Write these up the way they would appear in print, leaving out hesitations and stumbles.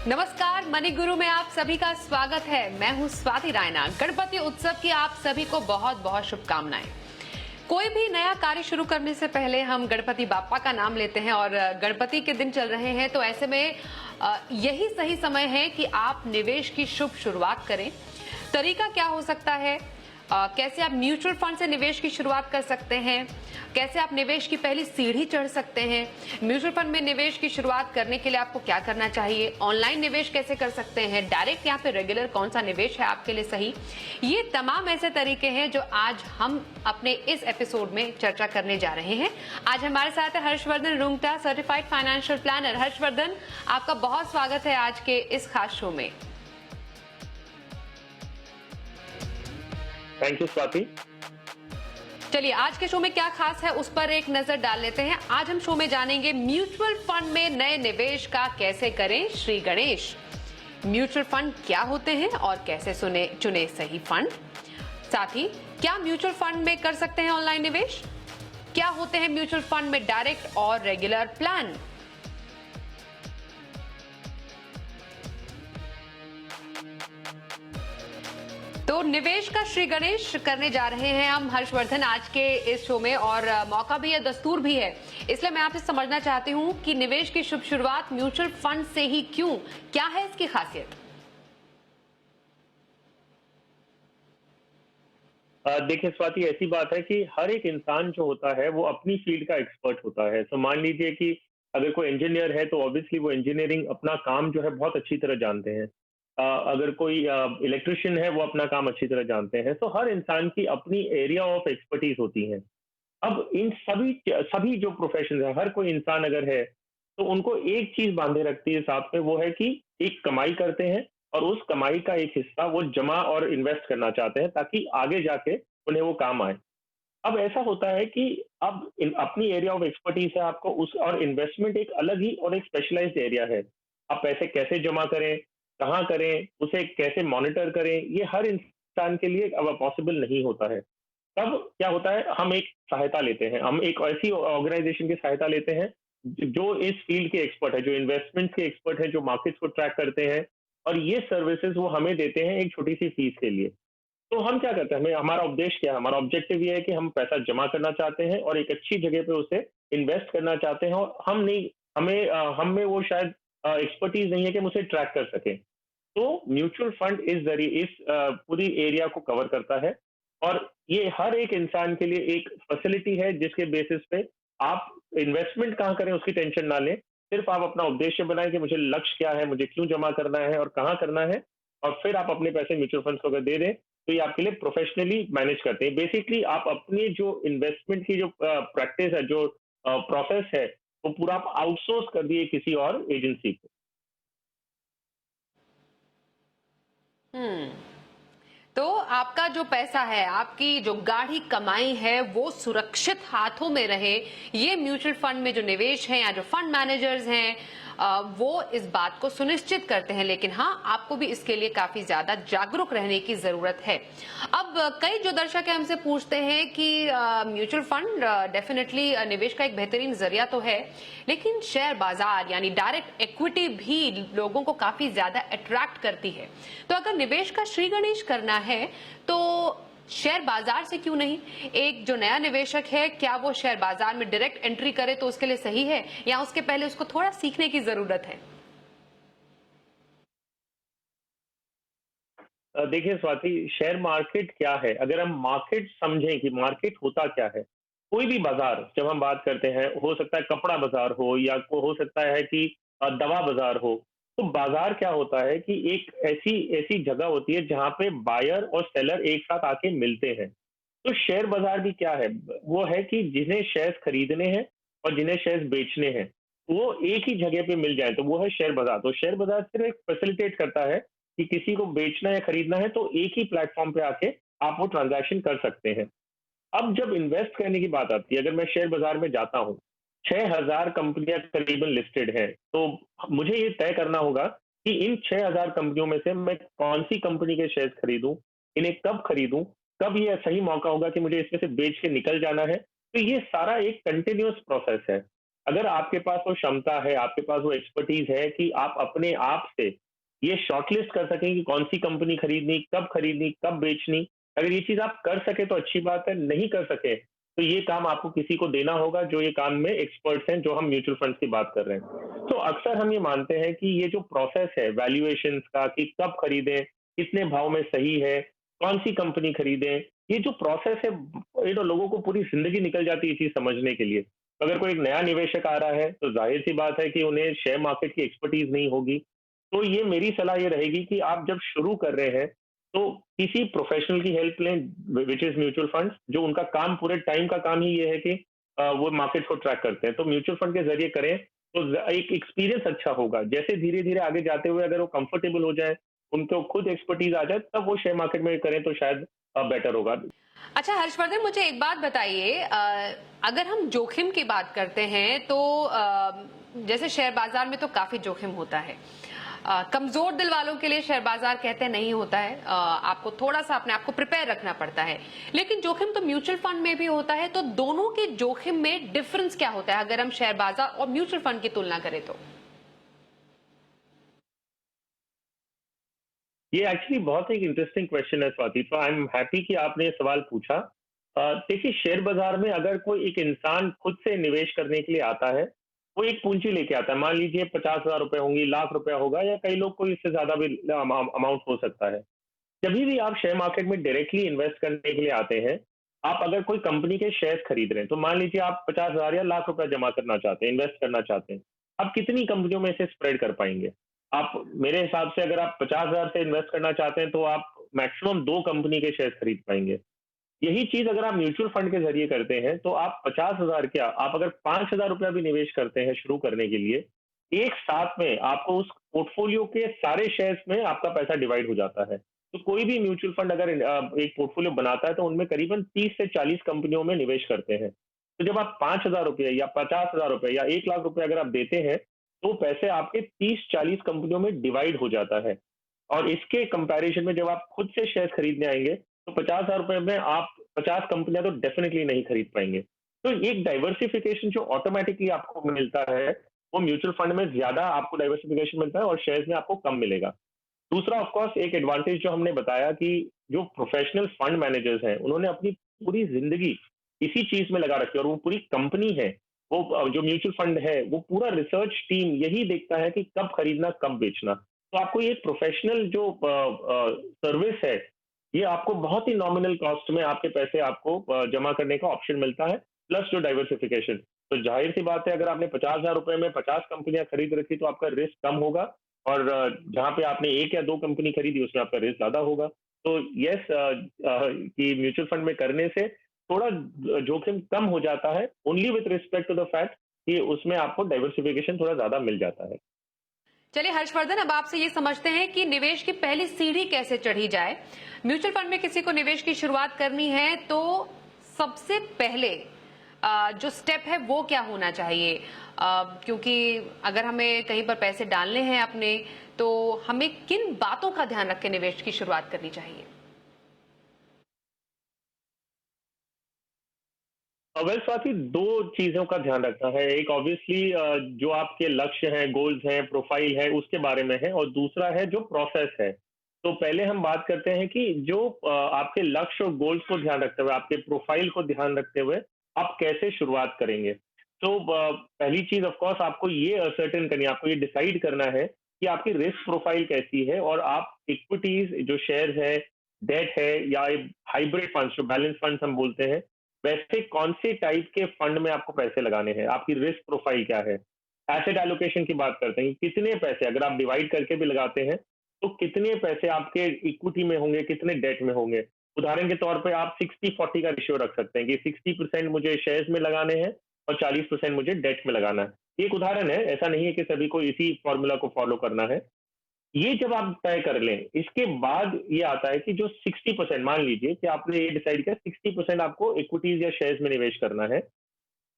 नमस्कार, मनी गुरु में आप सभी का स्वागत है। मैं हूं स्वाति रायना। गणपति उत्सव की आप सभी को बहुत बहुत शुभकामनाएं। कोई भी नया कार्य शुरू करने से पहले हम गणपति बाप्पा का नाम लेते हैं और गणपति के दिन चल रहे हैं, तो ऐसे में यही सही समय है कि आप निवेश की शुभ शुरुआत करें। तरीका क्या हो सकता है? कैसे आप म्यूचुअल फंड से निवेश की शुरुआत कर सकते हैं? कैसे आप निवेश की पहली सीढ़ी चढ़ सकते हैं? म्यूचुअल फंड में निवेश की शुरुआत करने के लिए आपको क्या करना चाहिए? ऑनलाइन निवेश कैसे कर सकते हैं? डायरेक्ट या फिर रेगुलर कौन सा निवेश है आपके लिए सही? ये तमाम ऐसे तरीके हैं जो आज हम अपने इस एपिसोड में चर्चा करने जा रहे हैं। आज हमारे साथ है Harshvardhan Rungta, certified financial planner. Harshvardhan, आपका बहुत स्वागत है आज के इस खास शो में। Thank you Swati. चलिए, आज के शो में क्या खास है उस पर एक नजर डाल लेते हैं। आज हम शो में जानेंगे म्यूचुअल फंड में नए निवेश का कैसे करें श्री गणेश। म्यूचुअल फंड क्या होते हैं और कैसे चुने सही फंड। साथ ही क्या म्यूचुअल फंड में कर सकते हैं ऑनलाइन निवेश? क्या होते हैं म्यूचुअल फंड में डायरेक्ट और रेगुलर प्लान? तो निवेश का श्री गणेश करने जा रहे हैं हम हर्षवर्धन आज के इस शो में, और मौका भी है, दस्तूर भी है। इसलिए मैं आपसे समझना चाहती हूं कि निवेश की शुभ शुरुआत म्यूचुअल फंड से ही क्यों, क्या है इसकी खासियत? देखिए स्वाति, ऐसी बात है कि हर एक इंसान जो होता है वो अपनी फील्ड का एक्सपर्ट होता है। मान लीजिए कि अगर कोई इंजीनियर है तो ऑब्वियसली वो इंजीनियरिंग अपना काम जो है बहुत अच्छी तरह जानते हैं। अगर कोई इलेक्ट्रिशियन है वो अपना काम अच्छी तरह जानते हैं। तो हर इंसान की अपनी एरिया ऑफ एक्सपर्टीज होती है। अब इन सभी सभी जो प्रोफेशन है, हर कोई इंसान अगर है तो उनको एक चीज बांधे रखती है साथ में, वो है कि एक कमाई करते हैं और उस कमाई का एक हिस्सा वो जमा और इन्वेस्ट करना चाहते हैं ताकि आगे जाके उन्हें वो काम आए। अब ऐसा होता है कि अब अपनी एरिया ऑफ एक्सपर्टीज है आपको उस, और इन्वेस्टमेंट एक अलग ही और एक स्पेशलाइज्ड एरिया है। आप पैसे कैसे जमा करें, कहाँ करें, उसे कैसे मॉनिटर करें, ये हर इंसान के लिए अब पॉसिबल नहीं होता है। तब क्या होता है, हम एक सहायता लेते हैं, हम एक ऐसी ऑर्गेनाइजेशन की सहायता लेते हैं जो इस फील्ड के एक्सपर्ट है, जो इन्वेस्टमेंट के एक्सपर्ट है, जो मार्केट्स को ट्रैक करते हैं, और ये सर्विसेज वो हमें देते हैं एक छोटी सी फीस के लिए। तो हम क्या करते हैं, हमें हमारा उद्देश्य क्या है, हमारा ऑब्जेक्टिव ये है कि हम पैसा जमा करना चाहते हैं और एक अच्छी जगह पे उसे इन्वेस्ट करना चाहते हैं, और हम नहीं, हम में वो शायद एक्सपर्टीज नहीं है कि हम उसे ट्रैक कर सकें। तो म्यूचुअल फंड इस जरिए इस पूरी एरिया को कवर करता है, और ये हर एक इंसान के लिए एक फैसिलिटी है जिसके बेसिस पे आप इन्वेस्टमेंट कहाँ करें उसकी टेंशन ना लें। सिर्फ आप अपना उद्देश्य बनाएं कि मुझे लक्ष्य क्या है, मुझे क्यों जमा करना है और कहाँ करना है, और फिर आप अपने पैसे म्यूचुअल फंड्स को अगर दे दें तो ये आपके लिए प्रोफेशनली मैनेज करते हैं। बेसिकली आप अपनी जो इन्वेस्टमेंट की जो प्रैक्टिस है, जो प्रोसेस है, वो पूरा आप आउटसोर्स कर दिए किसी और एजेंसी को। हम्म तो आपका जो पैसा है, आपकी जो गाढ़ी कमाई है, वो सुरक्षित हाथों में रहे, ये म्यूचुअल फंड में जो निवेश है या जो फंड मैनेजर्स हैं वो इस बात को सुनिश्चित करते हैं। लेकिन हाँ, आपको भी इसके लिए काफी ज्यादा जागरूक रहने की जरूरत है। अब कई जो दर्शक है हमसे पूछते हैं कि म्यूचुअल फंड डेफिनेटली निवेश का एक बेहतरीन जरिया तो है, लेकिन शेयर बाजार यानी डायरेक्ट इक्विटी भी लोगों को काफी ज्यादा अट्रैक्ट करती है। तो अगर निवेश का श्री गणेश करना है तो शेयर बाजार से क्यों नहीं? एक जो नया निवेशक है, क्या वो शेयर बाजार में डायरेक्ट एंट्री करे तो उसके लिए सही है, या उसके पहले उसको थोड़ा सीखने की जरूरत है? देखिए स्वाति, शेयर मार्केट क्या है, अगर हम मार्केट समझें कि मार्केट होता क्या है। कोई भी बाजार जब हम बात करते हैं, हो सकता है कपड़ा बाजार हो या हो सकता है कि दवा बाजार हो। तो बाजार क्या होता है कि एक ऐसी ऐसी जगह होती है जहां पे बायर और सेलर एक साथ आके मिलते हैं। तो शेयर बाजार भी क्या है, वो है कि जिन्हें शेयर्स खरीदने हैं और जिन्हें शेयर्स बेचने हैं, वो एक ही जगह पे मिल जाए, तो वो है शेयर बाजार। तो शेयर बाजार सिर्फ एक फैसिलिटेट करता है कि किसी को बेचना या खरीदना है तो एक ही प्लेटफॉर्म पे आके आप वो ट्रांजैक्शन कर सकते हैं। अब जब इन्वेस्ट करने की बात आती है, अगर मैं शेयर बाजार में जाता हूँ, 6,000 कंपनियां करीबन लिस्टेड हैं, तो मुझे ये तय करना होगा कि इन 6,000 कंपनियों में से मैं कौन सी कंपनी के शेयर्स खरीदूं, इन्हें कब खरीदूं, कब ये सही मौका होगा कि मुझे इसमें से बेच के निकल जाना है। तो ये सारा एक कंटिन्यूअस प्रोसेस है। अगर आपके पास वो क्षमता है, आपके पास वो एक्सपर्टीज़ है कि आप अपने आप से ये शॉर्टलिस्ट कर सकें कि कौन-सी कंपनी खरीदनी, कब बेचनी। अगर ये चीज़ आप कर सकें तो अच्छी बात है, नहीं कर सके, तो ये काम आपको किसी को देना होगा जो ये काम में एक्सपर्ट्स हैं, जो हम म्यूचुअल फंड्स की बात कर रहे हैं। तो अक्सर हम ये मानते हैं कि ये जो प्रोसेस है वैल्यूएशंस का कि कब खरीदें, कितने भाव में सही है, कौन-सी कंपनी खरीदें, ये जो प्रोसेस है लोगों को पूरी ज़िंदगी निकल जाती है ये चीज़ समझने के लिए। अगर कोई एक नया निवेशक आ रहा है, तो ज़ाहिर-सी बात है कि उन्हें शेयर मार्केट की एक्सपर्टीज़ नहीं होगी। तो ये मेरी सलाह ये रहेगी कि आप जब शुरू कर रहे हैं, तो किसी प्रोफ़ेशनल की हेल्प लें, व्हिच इज़ म्यूचुअल फंड्स, जो उनका काम पूरे टाइम का काम ही ये है कि वो मार्केट को ट्रैक करते हैं। तो म्यूचुअल फंड के ज़रिए करें, तो एक एक्सपीरियंस अच्छा होगा। जैसे धीरे-धीरे आगे जाते हुए अगर वो कंफर्टेबल हो जाएँ, उनको खुद एक्सपर्टीज़ आ जाए, तब वो शेयर मार्केट में करें तो शायद बेटर होगा। अच्छा हर्षवर्धन, मुझे एक बात बताइए, अगर हम जोखिम की बात करते हैं तो जैसे शेयर बाजार में तो काफी जोखिम होता है। कमजोर दिल वालों के लिए शेयर बाजार कहते हैं नहीं होता है, आपको थोड़ा सा अपने आप को प्रिपेयर रखना पड़ता है। लेकिन जोखिम तो म्यूचुअल फंड में भी होता है, तो दोनों के जोखिम में डिफरेंस क्या होता है अगर हम शेयर बाजार और म्यूचुअल फंड की तुलना करें तो? ये एक्चुअली बहुत एक इंटरेस्टिंग क्वेश्चन है स्वाति, तो आई एम हैप्पी कि आपने ये सवाल पूछा। देखिए, शेयर बाजार में अगर कोई एक इंसान खुद से निवेश करने के लिए आता है, वो एक पूंजी लेके आता है। मान लीजिए 50,000 रुपए होंगी, लाख रुपया होगा, या कई लोग को इससे ज्यादा भी अमाउंट हो सकता है। जभी भी आप शेयर मार्केट में डायरेक्टली इन्वेस्ट करने के लिए आते हैं, आप अगर कोई कंपनी के शेयर्स खरीद रहे हैं, तो मान लीजिए आप 50,000 या लाख रुपया जमा करना चाहते हैं, इन्वेस्ट करना चाहते हैं। आप कितनी कंपनियों में इसे स्प्रेड कर पाएंगे? आप, मेरे हिसाब से अगर आप 50,000 से इन्वेस्ट करना चाहते हैं, तो आप मैक्सिमम 2 कंपनी के शेयर्स खरीद पाएँगे। यही चीज़ अगर आप म्यूचुअल फंड के ज़रिए करते हैं, तो आप 50,000 क्या, आप अगर ₹5,000 भी निवेश करते हैं शुरू करने के लिए, एक साथ में आपको उस पोर्टफोलियो के सारे शेयर्स में आपका पैसा डिवाइड हो जाता है। तो कोई भी म्यूचुअल फंड अगर एक पोर्टफोलियो बनाता है, तो उनमें करीबन 30 से 40 कंपनियों में निवेश करते हैं। तो जब आप ₹5,000 या ₹50,000 या ₹1,00,000 अगर आप देते हैं, तो पैसे आपके 30-40 कंपनियों में डिवाइड हो जाता है। और इसके कंपैरिजन में जब आप खुद से शेयर खरीदने आएँगे, तो ₹50,000 में आप 50 कंपनियाँ तो डेफिनिटली नहीं खरीद पाएँगे। तो एक डाइवर्सिफिकेशन जो ऑटोमैटिकली आपको मिलता है, वो म्यूचुअल फंड में ज़्यादा आपको डाइवर्सिफिकेशन मिलता है और शेयर्स में आपको कम मिलेगा। दूसरा ऑफ कोर्स एक एडवांटेज जो हमने बताया कि जो प्रोफेशनल फंड मैनेजर्स हैं, उन्होंने अपनी पूरी ज़िंदगी इसी चीज़ में लगा रखी है, और वो पूरी कंपनी है, वो जो म्यूचुअल फंड है, वो पूरा रिसर्च टीम यही देखता है कि कब खरीदना, कब बेचना। तो आपको ये प्रोफेशनल जो सर्विस है, ये आपको बहुत ही नॉमिनल कॉस्ट में आपके पैसे आपको जमा करने का ऑप्शन मिलता है, प्लस जो डाइवर्सिफिकेशन। तो ज़ाहिर-सी बात है, अगर आपने ₹50,000 में 50 कंपनियाँ खरीद रखी, तो आपका रिस्क कम होगा, और जहाँ पे आपने 1 या 2 कंपनी खरीदी, उसमें आपका रिस्क ज़्यादा होगा। तो येस, कि म्यूचुअल फंड में करने से थोड़ा जोखिम कम हो जाता है, only with respect to the fact कि उसमें आपको डाइवर्सिफिकेशन थोड़ा ज़्यादा मिल जाता है। चलिए हर्षवर्धन, अब आपसे ये समझते हैं कि निवेश की पहली सीढ़ी कैसे चढ़ी जाए। म्यूचुअल फंड में किसी को निवेश की शुरुआत करनी है तो सबसे पहले जो स्टेप है वो क्या होना चाहिए? क्योंकि अगर हमें कहीं पर पैसे डालने हैं अपने, तो हमें किन बातों का ध्यान रख के निवेश की शुरुआत करनी चाहिए? वेल स्वाति, 2 चीज़ों का ध्यान रखना है। एक ऑब्वियसली जो आपके लक्ष्य हैं, गोल्स हैं, प्रोफाइल है, उसके बारे में है, और दूसरा है जो प्रोसेस है। तो पहले हम बात करते हैं कि जो आपके लक्ष्य और गोल्स को ध्यान रखते हुए, आपके प्रोफाइल को ध्यान रखते हुए आप कैसे शुरुआत करेंगे। तो पहली चीज़ ऑफ कोर्स आपको ये असर्टेन करनी है, आपको ये डिसाइड करना है कि आपकी रिस्क प्रोफाइल कैसी है, और आप इक्विटीज़ जो शेयर्स है, डेट है, या हाइब्रिड फंड्स जो बैलेंस फंड्स हम बोलते हैं, वैसे कौन से टाइप के फंड में आपको पैसे लगाने हैं, आपकी रिस्क प्रोफाइल क्या है। एसेट एलोकेशन की बात करते हैं, कितने पैसे अगर आप डिवाइड करके भी लगाते हैं, तो कितने पैसे आपके इक्विटी में होंगे, कितने डेट में होंगे। उदाहरण के तौर पे आप 60-40 का रेशियो रख सकते हैं कि 60% मुझे शेयर्स में लगाने हैं और 40% मुझे डेट में लगाना है। ये एक उदाहरण है, ऐसा नहीं है कि सभी को इसी फॉर्मूला को फॉलो करना है। ये जब आप तय कर लें, इसके बाद ये आता है कि जो 60%, मान लीजिए कि आपने ये डिसाइड किया 60% आपको इक्विटीज या शेयर्स में निवेश करना है।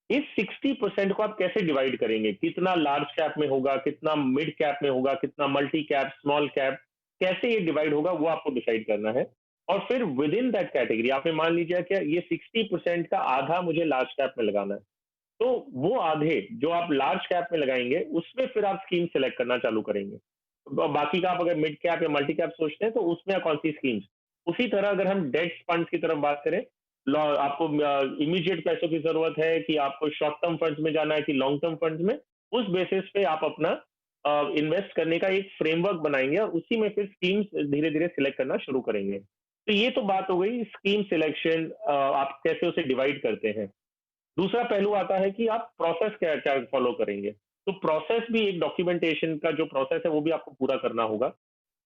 इस 60% को आप कैसे डिवाइड करेंगे? कितना लार्ज कैप में होगा, कितना मिड कैप में होगा, कितना मल्टी कैप, स्मॉल कैप, कैसे ये डिवाइड होगा, वो आपको डिसाइड करना है। और फिर विद इन दैट कैटेगरी आपने मान लीजिए कि ये 60% का आधा मुझे लार्ज कैप में लगाना है। तो वो आधे जो आप लार्ज कैप में लगाएँगे, उसमें फिर आप स्कीम सेलेक्ट करना चालू करेंगे। बाकी का आप अगर मिड कैप या मल्टी कैप सोचते हैं तो उसमें कौन सी स्कीम्स। उसी तरह अगर हम डेट फंड्स की तरफ बात करें, आपको इमीडिएट पैसों की जरूरत है कि आपको शॉर्ट टर्म फंड्स में जाना है कि लॉन्ग टर्म फंड्स में, उस बेसिस पे आप अपना इन्वेस्ट करने का एक फ्रेमवर्क बनाएंगे और उसी में फिर स्कीम्स धीरे धीरे सिलेक्ट करना शुरू करेंगे। तो ये तो बात हो गई स्कीम सिलेक्शन, आप कैसे उसे डिवाइड करते हैं। दूसरा पहलू आता है कि आप प्रोसेस क्या क्या फॉलो करेंगे। तो प्रोसेस भी एक डॉक्यूमेंटेशन का जो प्रोसेस है वो भी आपको पूरा करना होगा।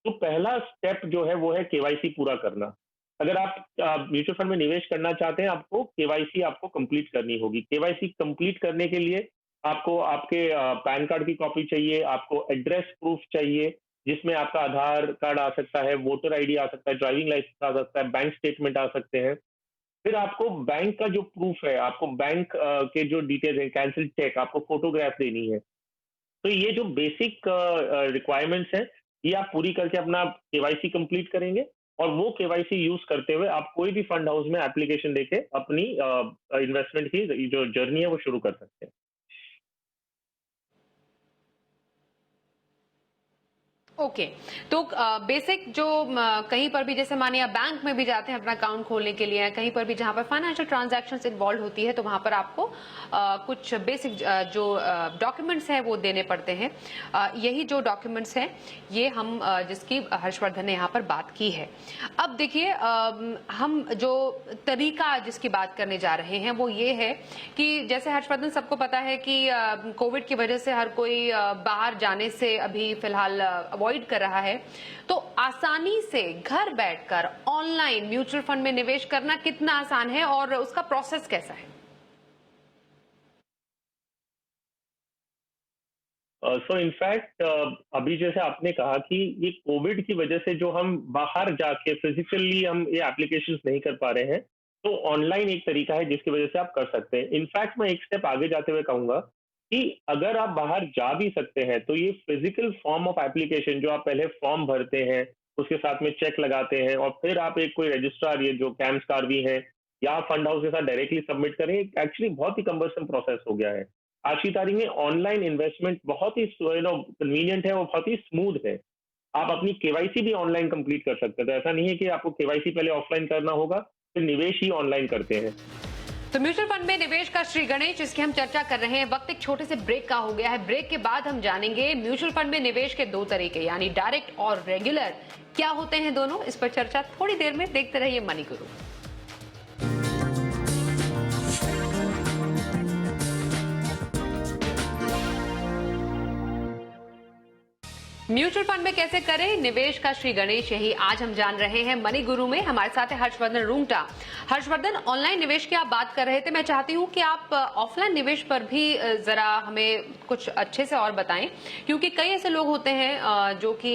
तो पहला स्टेप जो है वो है केवाईसी पूरा करना। अगर आप म्यूचुअल फंड में निवेश करना चाहते हैं, आपको केवाईसी आपको कंप्लीट करनी होगी। केवाईसी कंप्लीट करने के लिए आपको आपके पैन कार्ड की कॉपी चाहिए, आपको एड्रेस प्रूफ चाहिए, जिसमें आपका आधार कार्ड आ सकता है, वोटर आईडी आ सकता है, ड्राइविंग लाइसेंस आ सकता है, बैंक स्टेटमेंट आ सकते हैं। फिर आपको बैंक का जो प्रूफ है, आपको बैंक के जो डिटेल्स है, कैंसिल चेक, आपको फोटोग्राफ देनी है। तो ये जो बेसिक रिक्वायरमेंट्स हैं, ये आप पूरी करके अपना केवाईसी कंप्लीट करेंगे और वो केवाईसी यूज करते हुए आप कोई भी फंड हाउस में एप्लीकेशन देके अपनी इन्वेस्टमेंट की जो जर्नी है वो शुरू कर सकते हैं। ओके। तो बेसिक जो कहीं पर भी जैसे मानिए आप बैंक में भी जाते हैं अपना अकाउंट खोलने के लिए, कहीं पर भी जहां पर फाइनेंशियल ट्रांजैक्शंस इन्वॉल्व होती है, तो वहां पर आपको कुछ बेसिक जो डॉक्यूमेंट्स हैं वो देने पड़ते हैं। यही जो डॉक्यूमेंट्स हैं ये हम जिसकी हर्षवर्धन ने यहाँ पर बात की है। अब देखिए हम जो तरीका जिसकी बात करने जा रहे हैं वो ये है कि जैसे हर्षवर्धन सबको पता है कि कोविड की वजह से हर कोई बाहर जाने से अभी फिलहाल अवॉइड कर रहा है, तो आसानी से घर बैठकर ऑनलाइन म्यूचुअल फंड में निवेश करना कितना आसान है और उसका प्रोसेस कैसा है? सो इनफैक्ट अभी जैसे आपने कहा कि ये कोविड की वजह से जो हम बाहर जाके फिजिकली हम ये एप्लीकेशंस नहीं कर पा रहे हैं, तो ऑनलाइन एक तरीका है जिसकी वजह से आप कर सकते हैं। इनफैक्ट मैं एक स्टेप आगे जाते हुए कहूंगा कि अगर आप बाहर जा भी सकते हैं तो ये फिजिकल फॉर्म ऑफ एप्लीकेशन जो आप पहले फॉर्म भरते हैं, उसके साथ में चेक लगाते हैं और फिर आप एक कोई रजिस्ट्रार ये जो कैम्स भी है या फंड हाउस के साथ डायरेक्टली सबमिट करें, एक्चुअली बहुत ही कम्बरसम प्रोसेस हो गया है। आज की तारीख में ऑनलाइन इन्वेस्टमेंट बहुत ही कन्वीनियंट है और बहुत ही स्मूथ है। आप अपनी केवाईसी भी ऑनलाइन कंप्लीट कर सकते हैं। तो ऐसा नहीं है कि आपको केवाईसी पहले ऑफलाइन करना होगा, फिर निवेश ही ऑनलाइन करते हैं। तो म्यूचुअल फंड में निवेश का श्री गणेश जिसकी हम चर्चा कर रहे हैं, वक्त एक छोटे से ब्रेक का हो गया है। ब्रेक के बाद हम जानेंगे म्यूचुअल फंड में निवेश के दो तरीके यानी डायरेक्ट और रेगुलर क्या होते हैं दोनों। इस पर चर्चा थोड़ी देर में, देखते रहिए मनी गुरु। म्यूचुअल फंड में कैसे करें निवेश का श्री गणेश, यही आज हम जान रहे हैं मनी गुरु में। हमारे साथ है हर्षवर्धन रूंगटा। हर्षवर्धन, ऑनलाइन निवेश की आप बात कर रहे थे, मैं चाहती हूं कि आप ऑफलाइन निवेश पर भी जरा हमें कुछ अच्छे से और बताएं, क्योंकि कई ऐसे लोग होते हैं जो कि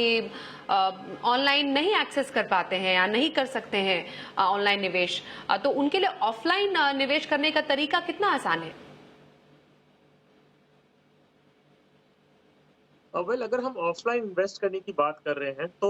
ऑनलाइन नहीं एक्सेस कर पाते हैं या नहीं कर सकते हैं ऑनलाइन निवेश, तो उनके लिए ऑफलाइन निवेश करने का तरीका कितना आसान है? वेल अगर हम ऑफलाइन इन्वेस्ट करने की बात कर रहे हैं तो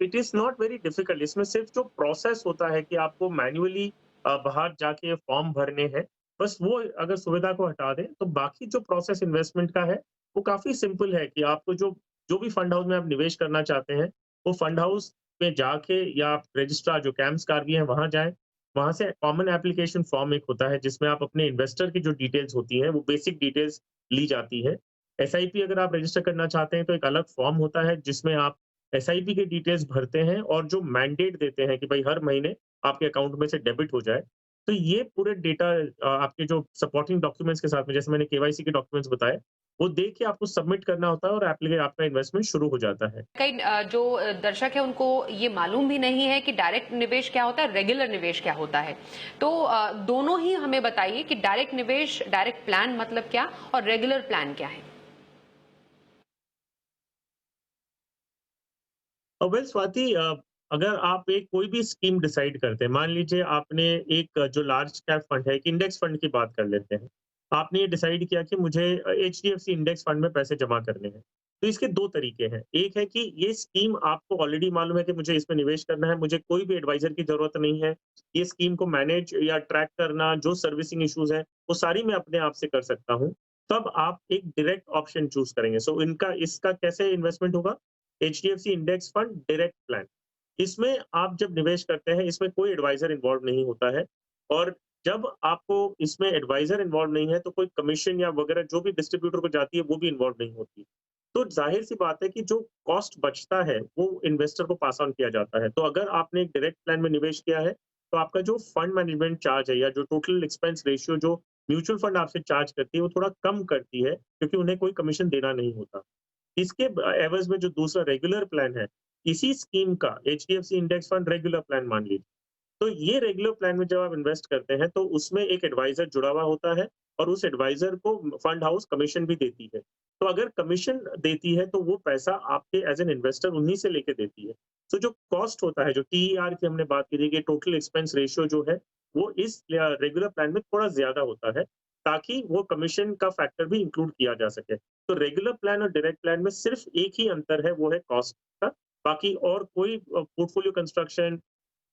it is not very difficult. इसमें सिर्फ जो प्रोसेस होता है कि आपको मैन्युअली बाहर जाके फॉर्म भरने हैं, बस वो अगर सुविधा को हटा दें तो बाकी जो प्रोसेस इन्वेस्टमेंट का है वो काफी सिंपल है कि आपको जो जो भी फंड हाउस में आप निवेश करना चाहते हैं वो फंड हाउस में जाके या आप रजिस्ट्रार जो कैम्स भी हैं वहां जाएं। वहां से कॉमन एप्लीकेशन फॉर्म एक होता है जिसमें आप अपने इन्वेस्टर की जो डिटेल्स होती हैं वो बेसिक डिटेल्स ली जाती है। एसआईपी अगर आप रजिस्टर करना चाहते हैं तो एक अलग फॉर्म होता है जिसमें आप एसआईपी के डिटेल्स भरते हैं और जो मैंडेट देते हैं कि भाई हर महीने आपके अकाउंट में से डेबिट हो जाए। तो ये पूरे डेटा आपके जो सपोर्टिंग डॉक्यूमेंट्स के साथ में, जैसे मैंने केवाईसी के डॉक्यूमेंट्स बताए, वो देख के आपको सबमिट करना होता है और आपका इन्वेस्टमेंट शुरू हो जाता है। कई जो दर्शक है उनको ये मालूम भी नहीं है कि डायरेक्ट निवेश क्या होता है, रेगुलर निवेश क्या होता है। तो दोनों ही हमें बताइए कि डायरेक्ट निवेश, डायरेक्ट प्लान मतलब क्या और रेगुलर प्लान क्या है? वेल स्वाति, अगर आप एक कोई भी स्कीम डिसाइड करते हैं, मान लीजिए आपने एक जो लार्ज कैप फंड है, एक इंडेक्स फंड की बात कर लेते हैं। आपने ये डिसाइड किया कि मुझे एचडीएफसी इंडेक्स फंड में पैसे जमा करने हैं। तो इसके 2 तरीके हैं। एक है कि ये स्कीम आपको ऑलरेडी मालूम है कि मुझे इसमें निवेश करना है, मुझे कोई भी एडवाइज़र की ज़रूरत नहीं है। ये स्कीम को मैनेज या ट्रैक करना, जो सर्विसिंग इश्यूज़ हैं, वो सारी मैं अपने आप से कर सकता हूँ। तब आप एक डायरेक्ट ऑप्शन चूज़ करेंगे। सो इनका इसका कैसे इन्वेस्टमेंट होगा? HDFC index fund direct plan. इसमें आप जब निवेश करते हैं, इसमें कोई एडवाइज़र इन्वॉल्व नहीं होता है और जब आपको इसमें एडवाइज़र इन्वॉल्व नहीं है, तो कोई कमीशन या वगैरह जो भी डिस्ट्रीब्यूटर को जाती है, वो भी इन्वॉल्व नहीं होती। तो ज़ाहिर-सी बात है कि जो कॉस्ट बचता है, वो इन्वेस्टर को पास ऑन किया जाता है। तो अगर आपने एक डायरेक्ट प्लान में निवेश किया है, तो आपका जो फंड मैनेजमेंट चार्ज है या जो टोटल एक्सपेंस रेशियो जो म्यूचुअल फंड आपसे चार्ज करती है, वो थोड़ा कम करती है, क्योंकि उन्हें कोई कमीशन देना नहीं होता। इसके एवज़ में जो दूसरा रेगुलर प्लान है, इसी स्कीम का HDFC index fund regular plan मान लीजिए। तो ये रेगुलर प्लान में जब आप इन्वेस्ट करते हैं, तो उसमें एक एडवाइज़र जुड़ा हुआ होता है और उस एडवाइज़र को फंड हाउस कमीशन भी देती है। तो अगर कमीशन देती है, तो वो पैसा आपके एज़ एन इन्वेस्टर उन्हीं से लेके देती है। तो जो कॉस्ट होता है, जो टीईआर की हमने बात की थी कि टोटल एक्सपेंस रेशियो जो है, वो इस रेगुलर प्लान में थोड़ा ज़्यादा होता है, ताकि वो कमीशन का फैक्टर भी इंक्लूड किया जा सके। तो रेगुलर प्लान और डायरेक्ट प्लान में सिर्फ एक ही अंतर है, वो है कॉस्ट का। बाकी और कोई पोर्टफोलियो कंस्ट्रक्शन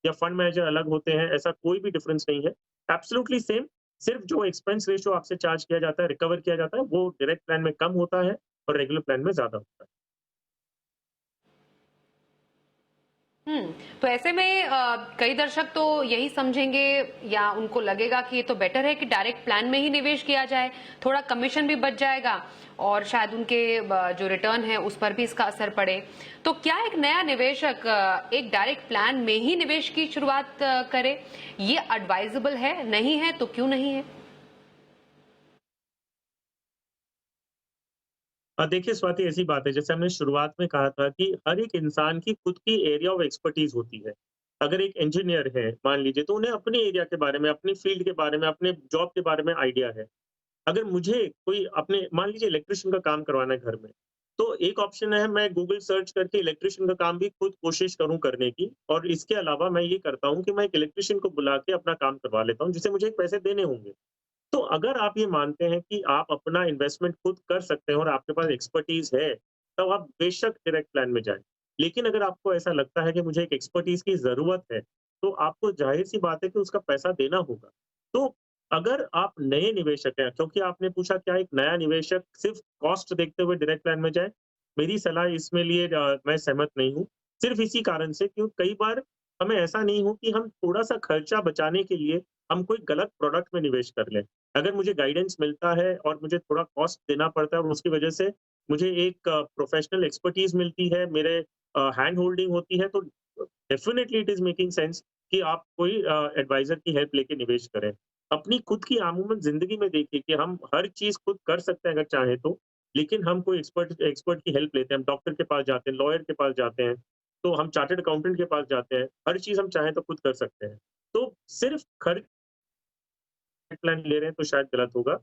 या फंड मैनेजर अलग होते हैं, ऐसा कोई भी डिफरेंस नहीं है। एब्सोल्युटली सेम, सिर्फ जो एक्सपेंस रेशियो आपसे चार्ज किया जाता है, रिकवर किया जाता है, वो डायरेक्ट प्लान में कम होता है और रेगुलर प्लान में ज़्यादा होता है। तो ऐसे में कई दर्शक तो यही समझेंगे या उनको लगेगा कि ये तो बेटर है कि डायरेक्ट प्लान में ही निवेश किया जाए, थोड़ा कमीशन भी बच जाएगा और शायद उनके जो रिटर्न है उस पर भी इसका असर पड़े। तो क्या एक नया निवेशक एक डायरेक्ट प्लान में ही निवेश की शुरुआत करे? ये एडवाइजेबल है? नहीं है तो क्यों नहीं है? देखिए स्वाति, ऐसी बात है, जैसे हमने शुरुआत में कहा था कि हर एक इंसान की खुद की एरिया ऑफ एक्सपर्टीज़ होती है। अगर एक इंजीनियर है, मान लीजिए, तो उन्हें अपने एरिया के बारे में, अपनी फील्ड के बारे में, अपने जॉब के बारे में आइडिया है। अगर मुझे कोई अपने मान लीजिए इलेक्ट्रीशियन का काम करवाना है घर में, तो एक ऑप्शन है मैं गूगल सर्च करके इलेक्ट्रीशियन का काम भी खुद कोशिश करूँ करने की, और इसके अलावा मैं ये करता हूँ कि मैं एक इलेक्ट्रीशियन को बुला के अपना काम करवा लेता हूँ, जिसे मुझे पैसे देने होंगे। तो अगर आप ये मानते हैं कि आप अपना इन्वेस्टमेंट खुद कर सकते हैं और आपके पास एक्सपर्टीज़ है, तब आप बेशक डायरेक्ट प्लान में जाएँ। लेकिन अगर आपको ऐसा लगता है कि मुझे एक एक्सपर्टीज़ की ज़रूरत है, तो आपको ज़ाहिर-सी बात है कि उसका पैसा देना होगा। तो अगर आप नए निवेशक हैं, क्योंकि आपने पूछा क्या एक नया निवेशक सिर्फ़ कॉस्ट देखते हुए डायरेक्ट प्लान में जाए? मेरी सलाह इसमें लिए मैं सहमत नहीं हूँ। सिर्फ़ इसी कारण से, क्यों कई बार हमें ऐसा नहीं हो कि हम थोड़ा-सा खर्चा बचाने के लिए हम कोई गलत प्रोडक्ट में निवेश कर लें। अगर मुझे गाइडेंस मिलता है और मुझे थोड़ा कॉस्ट देना पड़ता है और उसकी वजह से मुझे एक प्रोफेशनल एक्सपर्टीज़ मिलती है, मेरे हैंड होल्डिंग होती है, तो definitely it is making sense कि आप कोई एडवाइज़र की हेल्प लेके निवेश करें। अपनी खुद की अमूमन ज़िंदगी में देखिए कि हम हर चीज़ खुद कर सकते हैं अगर चाहें तो, लेकिन हम कोई एक्सपर्ट एक्सपर्ट की हेल्प लेते हैं। हम डॉक्टर के पास जाते हैं, लॉयर के पास जाते हैं, तो हम चार्टर्ड अकाउंटेंट के पास जाते हैं। हर चीज़ हम चाहें तो खुद कर सकते हैं। तो सिर्फ़ खर्च प्लान ले रहे हैं तो शायद गलत होगा।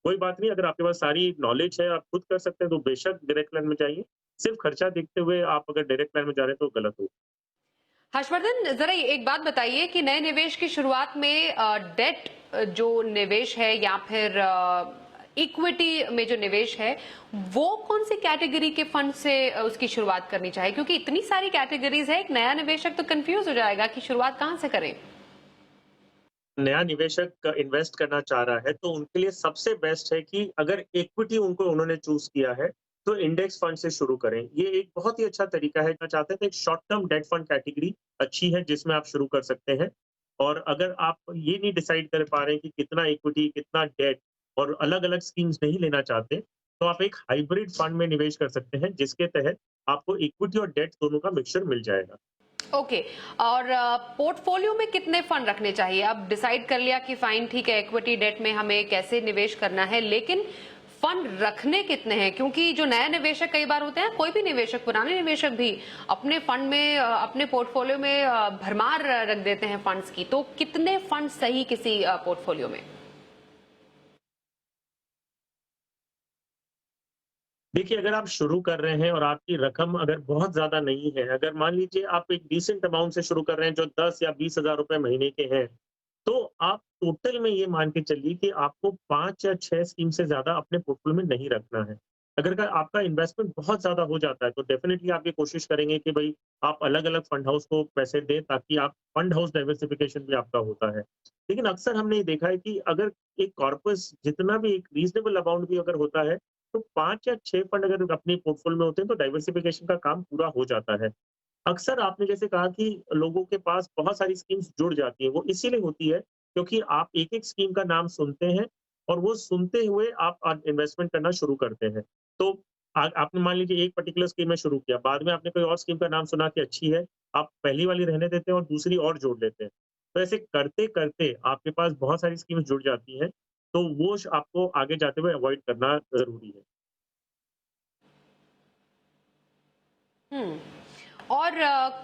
कोई बात नहीं, अगर आपके पास सारी नॉलेज है, आप खुद कर सकते हैं, तो बेशक डायरेक्ट प्लान में जाइए। सिर्फ़ खर्चा देखते हुए आप अगर डायरेक्ट प्लान में जा रहे हैं, तो गलत होगा। हर्षवर्धन, जरा एक बात बताइए कि नए निवेश की शुरुआत में डेट जो निवेश है या फिर इक्विटी में जो निवेश है, वो कौन सी कैटेगरी के फंड से उसकी शुरुआत करनी चाहिए? क्योंकि इतनी सारी कैटेगरीज है, एक नया निवेशक तो कंफ्यूज हो जाएगा कि शुरुआत कहाँ से करें। नया निवेशक इन्वेस्ट करना चाह रहा है, तो उनके लिए सबसे बेस्ट है कि अगर इक्विटी उनको उन्होंने चूज़ किया है, तो इंडेक्स फंड से शुरू करें। ये एक बहुत ही अच्छा तरीका है। मैं चाहते हैं तो एक short term debt fund category अच्छी है, जिसमें आप शुरू कर सकते हैं। और अगर आप ये नहीं डिसाइड कर पा रहे हैं कि कितना इक्विटी, कितना डेट और अलग-अलग स्कीम्स नहीं लेना चाहते, तो आप एक हाइब्रिड फंड में निवेश कर सकते हैं, जिसके तहत आपको इक्विटी और डेट दोनों का मिक्सचर मिल जाएगा। ओके। और पोर्टफोलियो में कितने फंड रखने चाहिए? अब डिसाइड कर लिया कि फाइन ठीक है, इक्विटी डेट में हमें कैसे निवेश करना है, लेकिन फंड रखने कितने हैं? क्योंकि जो नया निवेशक कई बार होते हैं, कोई भी निवेशक, पुराने निवेशक भी अपने फंड में अपने पोर्टफोलियो में भरमार रख देते हैं फंड्स की। तो कितने फंड सही किसी पोर्टफोलियो में? देखिए, अगर आप शुरू कर रहे हैं और आपकी रकम अगर बहुत ज़्यादा नहीं है, अगर मान लीजिए आप एक डिसेंट अमाउंट से शुरू कर रहे हैं जो 10 या 20,000 रुपए महीने के हैं, तो आप टोटल में ये मान के चलिए कि आपको 5 या 6 स्कीम से ज़्यादा अपने पोर्टफोलियो में नहीं रखना है। अगर आपका इन्वेस्टमेंट बहुत ज़्यादा हो जाता है, तो डेफ़िनिटली आप ये कोशिश करेंगे कि भई आप अलग-अलग फंड हाउस को पैसे दें, ताकि आप फंड हाउस डाइवर्सिफ़िकेशन भी आपका होता है। लेकिन अक्सर हमने ये देखा है कि अगर एक कॉर्पस जितना भी एक रीज़नेबल अमाउंट भी अगर होता है, तो 5 या 6 फंड अगर अपने पोर्टफ़ोलियो में होते हैं, तो डाइवर्सिफ़िकेशन का काम पूरा हो जाता है। अक्सर आपने जैसे कहा कि लोगों के पास बहुत सारी स्कीम्स जुड़ जाती हैं, वो इसीलिए होती है क्योंकि आप एक-एक स्कीम का नाम सुनते हैं और वो सुनते हुए आप इन्वेस्टमेंट करना शुरू करते हैं। तो आपने मान लीजिए एक पर्टिकुलर स्कीम में शुरू किया, बाद में आपने कोई और स्कीम का नाम सुना कि अच्छी है, आप पहली वाली रहने देते हैं और दूसरी और जोड़ लेते हैं। तो ऐसे करते-करते आपके पास बहुत सारी स्कीम्स जुड़ जाती हैं, तो वो आपको आगे जाते हुए अवॉइड करना ज़रूरी है। हम्म। और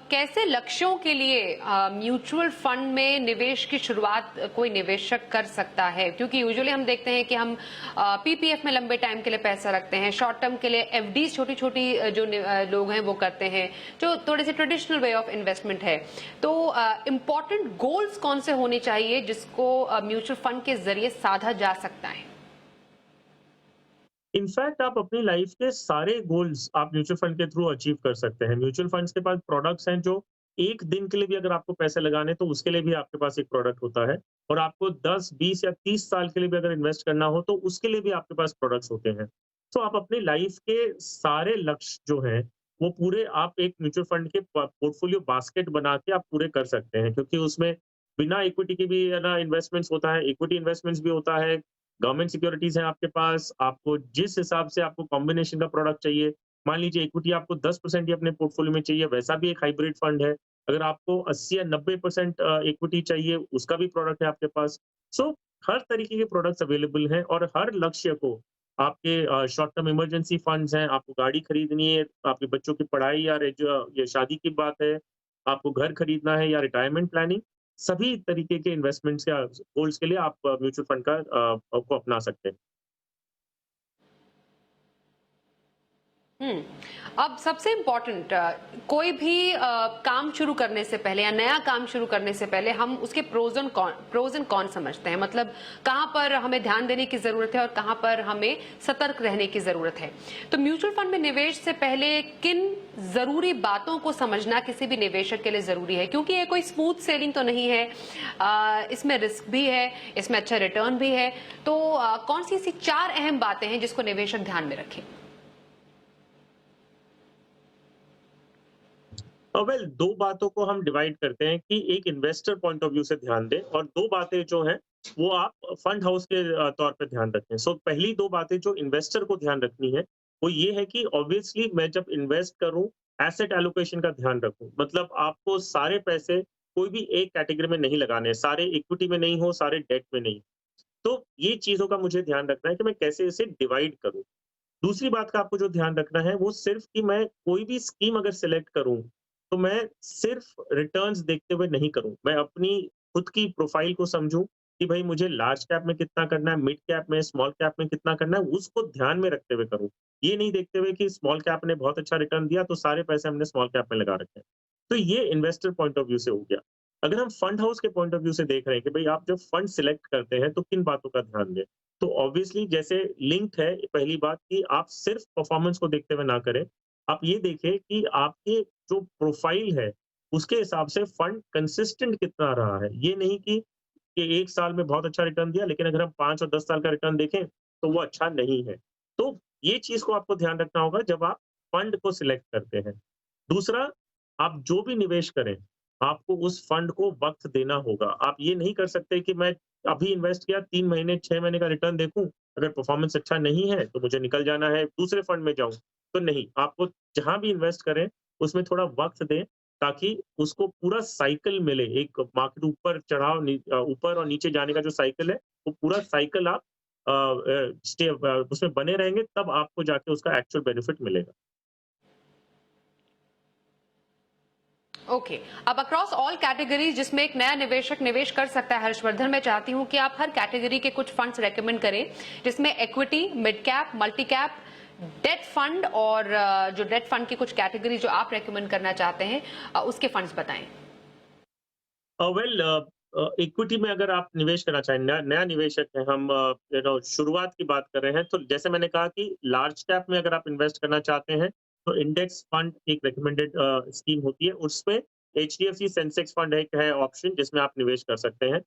कैसे लक्ष्यों के लिए म्यूचुअल फंड में निवेश की शुरुआत कोई निवेशक कर सकता है? क्योंकि यूजुअली हम देखते हैं कि हम पीपीएफ में लंबे टाइम के लिए पैसा रखते हैं, शॉर्ट टर्म के लिए एफडी छोटी छोटी जो लोग हैं वो करते हैं, जो थोड़े से ट्रेडिशनल वे ऑफ इन्वेस्टमेंट है। तो इम्पोर्टेंट गोल्स कौन से होने चाहिए जिसको म्यूचुअल फंड के जरिए साधा जा सकता है? इनफैक्ट आप अपनी लाइफ के सारे गोल्स आप म्यूचुअल फंड के थ्रू अचीव कर सकते हैं। म्यूचुअल फंड्स के पास प्रोडक्ट्स हैं जो 1 दिन के लिए भी अगर आपको पैसे लगाने हैं, तो उसके लिए भी आपके पास एक प्रोडक्ट होता है, और आपको 10, 20 या 30 साल के लिए भी अगर इन्वेस्ट करना हो, तो उसके लिए भी आपके पास प्रोडक्ट्स होते हैं। तो आप अपनी लाइफ के सारे लक्ष्य जो हैं, वो पूरे आप एक म्यूचुअल फंड के पोर्टफोलियो बास्केट बना के आप पूरे कर सकते हैं, क्योंकि उसमें बिना इक्विटी के भी है ना इन्वेस्टमेंट्स होता है, इक्विटी इन्वेस्टमेंट्स भी होता है, गवर्नमेंट सिक्योरिटीज हैं आपके पास, आपको जिस हिसाब से आपको कॉम्बिनेशन का प्रोडक्ट चाहिए, मान लीजिए इक्विटी आपको 10% ही अपने पोर्टफोलियो में चाहिए, वैसा भी एक हाइब्रिड फंड है। अगर आपको 80 या 90% इक्विटी चाहिए, उसका भी प्रोडक्ट है आपके पास। सो हर तरीके के प्रोडक्ट्स अवेलेबल हैं, और हर लक्ष्य को आपके शॉर्ट टर्म इमरजेंसी फंड्स हैं, आपको गाड़ी खरीदनी है, आपके बच्चों की पढ़ाई या ये शादी की बात है, आपको घर खरीदना है या रिटायरमेंट प्लानिंग, सभी तरीके के इन्वेस्टमेंट्स या गोल्स के लिए आप म्यूचुअल फंड को अपना सकते हैं। हम्म। अब सबसे इम्पोर्टेंट, कोई भी काम शुरू करने से पहले या नया काम शुरू करने से पहले हम उसके प्रोज एंड कॉन समझते हैं। मतलब कहां पर हमें ध्यान देने की जरूरत है और कहां पर हमें सतर्क रहने की जरूरत है। तो म्यूचुअल फंड में निवेश से पहले किन जरूरी बातों को समझना किसी भी निवेशक के लिए जरूरी है? क्योंकि ये कोई स्मूथ सेलिंग तो नहीं है, इसमें रिस्क भी है, इसमें अच्छा रिटर्न भी है। तो कौन सी ऐसी 4 अहम बातें हैं जिसको निवेशक ध्यान में रखे? वेल, 2 बातों को हम डिवाइड करते हैं कि एक इन्वेस्टर पॉइंट ऑफ व्यू से ध्यान दें, और 2 बातें जो हैं वो आप फंड हाउस के तौर पे ध्यान रखें। सो पहली 2 बातें जो इन्वेस्टर को ध्यान रखनी है, वो ये है कि ऑब्वियसली मैं जब इन्वेस्ट करूँ, एसेट एलोकेशन का ध्यान रखूँ। मतलब आपको सारे पैसे कोई भी एक कैटेगरी में नहीं लगाने, सारे इक्विटी में नहीं हो, सारे डेट में नहीं। तो ये चीज़ों का मुझे ध्यान रखना है कि मैं कैसे इसे डिवाइड करूँ। दूसरी बात का आपको जो ध्यान रखना है, वो सिर्फ कि मैं कोई भी स्कीम अगर सिलेक्ट करूँ, तो मैं सिर्फ रिटर्न्स देखते हुए नहीं करूँ। मैं अपनी खुद की प्रोफ़ाइल को समझूँ कि भई मुझे लार्ज कैप में कितना करना है, मिड कैप में, स्मॉल कैप में कितना करना है, उसको ध्यान में रखते हुए करूँ। ये नहीं देखते हुए कि स्मॉल कैप ने बहुत अच्छा रिटर्न दिया, तो सारे पैसे हमने स्मॉल कैप में लगा रखे हैं। तो ये इन्वेस्टर पॉइंट ऑफ व्यू से हो गया। अगर हम फंड हाउस के पॉइंट ऑफ व्यू से देख रहे हैं कि भई आप जब फंड सिलेक्ट करते हैं, तो किन बातों का ध्यान दें? तो ऑब्वियसली जैसे लिंक्ड है पहली बात, कि आप सिर्फ परफॉर्मेंस को देखते हुए ना करें। आप ये देखें कि आपके जो प्रोफाइल है, उसके हिसाब से फंड कंसिस्टेंट कितना रहा है। ये नहीं कि 1 साल में बहुत अच्छा रिटर्न दिया, लेकिन अगर हम 5 और 10 साल का रिटर्न देखें, तो वो अच्छा नहीं है। तो ये चीज़ को आपको ध्यान रखना होगा जब आप फंड को सिलेक्ट करते हैं। दूसरा, आप जो भी निवेश करें, आपको उस फंड को वक़्त देना होगा। आप ये नहीं कर सकते कि मैं अभी इन्वेस्ट किया, 3 महीने, 6 महीने का रिटर्न देखूँ, अगर परफॉर्मेंस अच्छा नहीं है, तो मुझे निकल जाना है, दूसरे फंड में जाऊँ। तो नहीं, आपको जहाँ भी इन्वेस्ट करें, उसमें थोड़ा वक़्त दें, ताकि उसको पूरा साइकिल मिले। एक मार्केट ऊपर और नीचे जाने का जो साइकिल है, वो पूरा साइकिल आप उसमें बने रहेंगे, तब आपको जाके उसका एक्चुअल बेनिफिट मिलेगा। ओके। अब अक्रॉस ऑल कैटेगरीज जिसमें एक नया निवेशक निवेश कर सकता है, हर्षवर्धन, मैं चाहती हूं कि आप हर कैटेगरी के कुछ फंड्स रेकमेंड करें, जिसमें equity, mid cap, multi cap, debt fund, और जो डेट फंड की कुछ कैटेगरी जो आप रेकमेंड करना चाहते हैं, उसके फंड्स बताएं। वेल, इक्विटी में अगर आप निवेश करना चाहें, नया निवेशक है, हम शुरुआत की बात कर रहे हैं, तो जैसे मैंने कहा कि लार्ज कैप में अगर आप इन्वेस्ट करना चाहते हैं तो इंडेक्स फंड एक रिकमेंडेड स्कीम होती है, उसमें एचडीएफसी सेंसेक्स फंड एक है ऑप्शन जिसमें आप निवेश कर सकते हैं।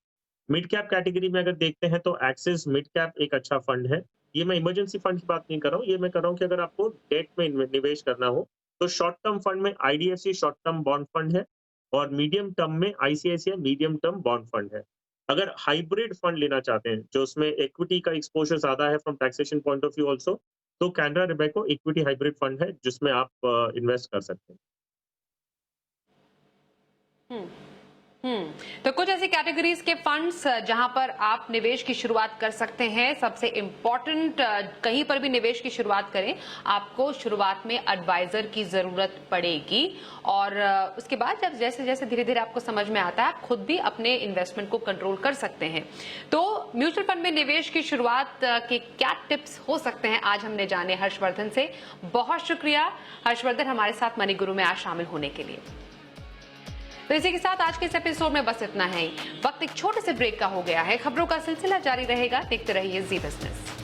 मिड कैप कैटेगरी में अगर देखते हैं तो एक्सिस मिड कैप एक अच्छा फंड है। ये मैं इमरजेंसी फंड की बात नहीं कर रहा हूँ, ये मैं कर रहा हूँ कि अगर आपको डेट में निवेश करना हो तो शॉर्ट टर्म फंड में IDFC short term bond fund है और मीडियम टर्म में ICICI medium term bond fund है। अगर हाइब्रिड फंड लेना चाहते हैं जो उसमें इक्विटी का एक्सपोजर ज्यादा है from taxation point of view also, तो Canara Robeco equity hybrid fund है जिसमें आप इन्वेस्ट कर सकते हैं। तो कुछ ऐसी कैटेगरीज के फंड्स जहां पर आप निवेश की शुरुआत कर सकते हैं। सबसे इंपॉर्टेंट, कहीं पर भी निवेश की शुरुआत करें आपको शुरुआत में एडवाइजर की जरूरत पड़ेगी और उसके बाद जब जैसे जैसे धीरे धीरे आपको समझ में आता है आप खुद भी अपने इन्वेस्टमेंट को कंट्रोल कर सकते हैं। तो म्यूचुअल फंड में निवेश की शुरुआत के क्या टिप्स हो सकते हैं आज हमने जाने हर्षवर्धन से। बहुत शुक्रिया हर्षवर्धन हमारे साथ मनी गुरु में आज शामिल होने के लिए। तो इसी के साथ आज के इस एपिसोड में बस इतना है ही। वक्त एक छोटे से ब्रेक का हो गया है। खबरों का सिलसिला जारी रहेगा, देखते रहिए जी बिजनेस।